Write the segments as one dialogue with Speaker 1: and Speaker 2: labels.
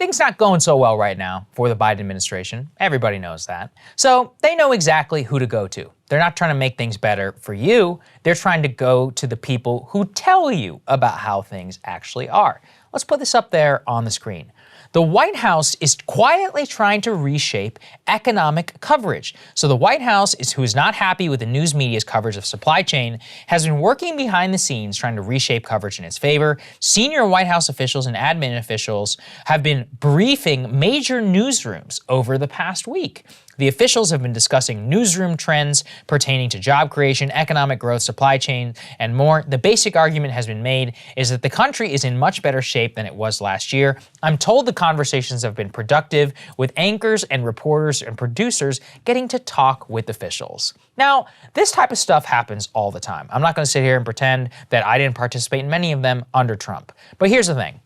Speaker 1: things not going so well right now for the Biden administration. Everybody knows that. So they know exactly who to go to. They're not trying to make things better for you. They're trying to go to the people who tell you about how things actually are. Let's put this up there on the screen. The White House is quietly trying to reshape economic coverage. So the White House, who is not happy with the news media's coverage of supply chain, has been working behind the scenes trying to reshape coverage in its favor. Senior White House officials and admin officials have been briefing major newsrooms over the past week. The officials have been discussing newsroom trends pertaining to job creation, economic growth, supply chain, and more. The basic argument has been made is that the country is in much better shape than it was last year. I'm told the conversations have been productive, with anchors and reporters and producers getting to talk with officials. Now, this type of stuff happens all the time. I'm not going to sit here and pretend that I didn't participate in many of them under Trump. But here's the thing.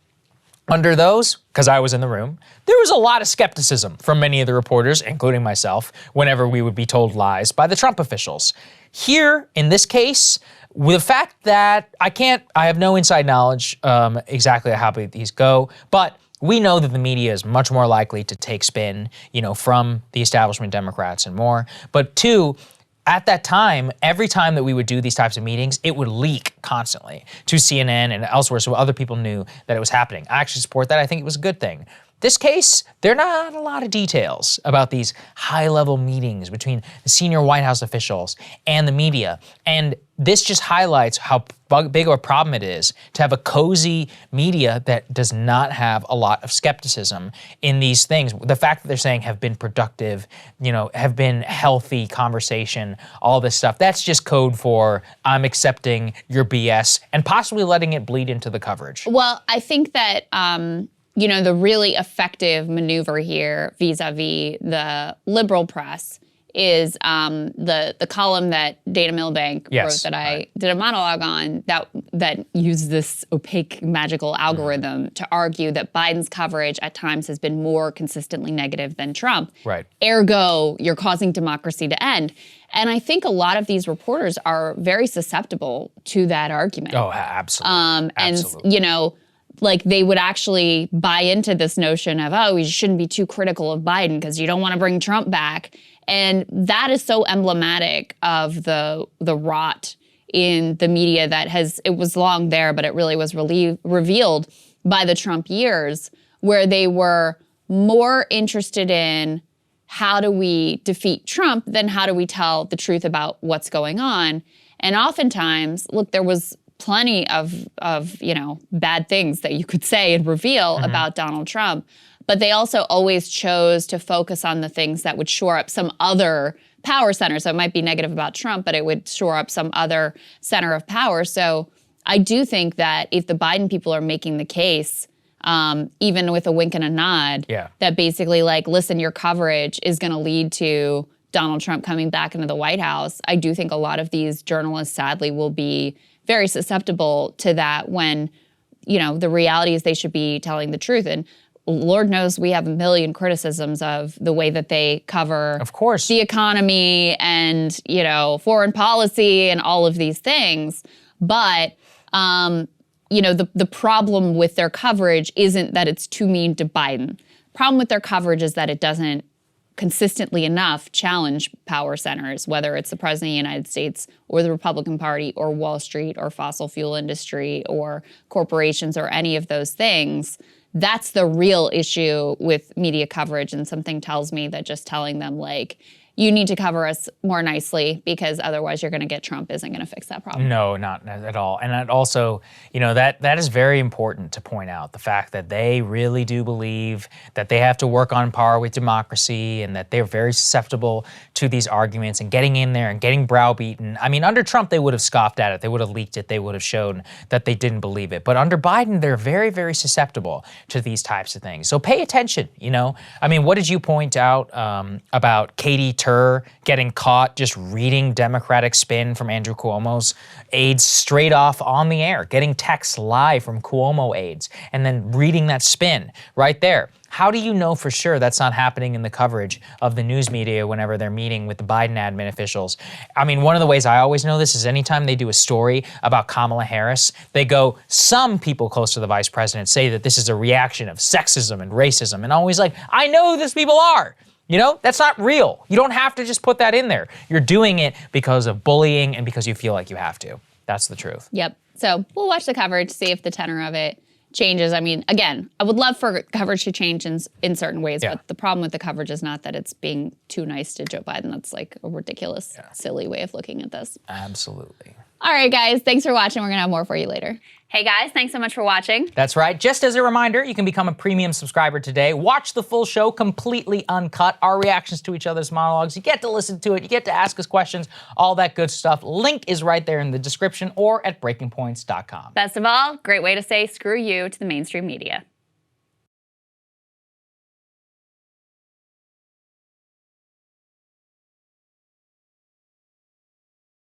Speaker 1: Under those, because I was in the room, there was a lot of skepticism from many of the reporters, including myself, whenever we would be told lies by the Trump officials. Here, in this case, with the fact that I have no inside knowledge exactly how these go, but we know that the media is much more likely to take spin, from the establishment Democrats and more. But two, at that time, every time that we would do these types of meetings, it would leak constantly to CNN and elsewhere so other people knew that it was happening. I actually support that. I think it was a good thing. This case, there are not a lot of details about these high-level meetings between the senior White House officials and the media. And this just highlights how big of a problem it is to have a cozy media that does not have a lot of skepticism in these things. The fact that they're saying have been productive, have been healthy conversation, all this stuff, that's just code for I'm accepting your BS and possibly letting it bleed into the coverage.
Speaker 2: Well, I think that the really effective maneuver here vis-a-vis the liberal press is the column that Dana Milbank wrote that I did a monologue on that used this opaque magical algorithm to argue that Biden's coverage at times has been more consistently negative than Trump.
Speaker 1: Right.
Speaker 2: Ergo, you're causing democracy to end. And I think a lot of these reporters are very susceptible to that argument.
Speaker 1: Oh, absolutely. Absolutely.
Speaker 2: And, they would actually buy into this notion of, you shouldn't be too critical of Biden because you don't want to bring Trump back. And that is so emblematic of the rot in the media it was long there, but it really was revealed by the Trump years, where they were more interested in how do we defeat Trump than how do we tell the truth about what's going on. And oftentimes, look, there was plenty of bad things that you could say and reveal about Donald Trump. But they also always chose to focus on the things that would shore up some other power center. So it might be negative about Trump, but it would shore up some other center of power. So I do think that if the Biden people are making the case, even with a wink and a nod, that basically listen, your coverage is going to lead to Donald Trump coming back into the White House, I do think a lot of these journalists, sadly, will be very susceptible to that when, the reality is they should be telling the truth. And Lord knows we have a million criticisms of the way that they cover,
Speaker 1: of course,
Speaker 2: the economy and, foreign policy and all of these things. But, the problem with their coverage isn't that it's too mean to Biden. The problem with their coverage is that it doesn't consistently enough challenge power centers, whether it's the president of the United States or the Republican Party or Wall Street or fossil fuel industry or corporations or any of those things. That's the real issue with media coverage. And something tells me that just telling them you need to cover us more nicely because otherwise you're going to get Trump isn't going to fix that problem.
Speaker 1: No, not at all. And that also, that is very important to point out, the fact that they really do believe that they have to work on par with democracy and that they're very susceptible to these arguments and getting in there and getting browbeaten. I mean, under Trump, they would have scoffed at it. They would have leaked it. They would have shown that they didn't believe it. But under Biden, they're very, very susceptible to these types of things. So pay attention, I mean, what did you point out about Katie getting caught just reading Democratic spin from Andrew Cuomo's aides straight off on the air, getting texts live from Cuomo aides, and then reading that spin right there? How do you know for sure that's not happening in the coverage of the news media whenever they're meeting with the Biden admin officials? I mean, one of the ways I always know this is anytime they do a story about Kamala Harris, they go, some people close to the vice president say that this is a reaction of sexism and racism, and always like, I know who these people are. You know, that's not real. You don't have to just put that in there. You're doing it because of bullying and because you feel like you have to. That's the truth.
Speaker 2: Yep. So we'll watch the coverage, see if the tenor of it changes. I mean, again, I would love for coverage to change in certain ways, but the problem with the coverage is not that it's being too nice to Joe Biden. That's like a ridiculous, silly way of looking at this.
Speaker 1: Absolutely.
Speaker 2: All right, guys, thanks for watching. We're going to have more for you later. Hey, guys, thanks so much for watching.
Speaker 1: That's right. Just as a reminder, you can become a premium subscriber today. Watch the full show completely uncut, our reactions to each other's monologues. You get to listen to it. You get to ask us questions, all that good stuff. Link is right there in the description or at breakingpoints.com.
Speaker 2: Best of all, great way to say screw you to the mainstream media.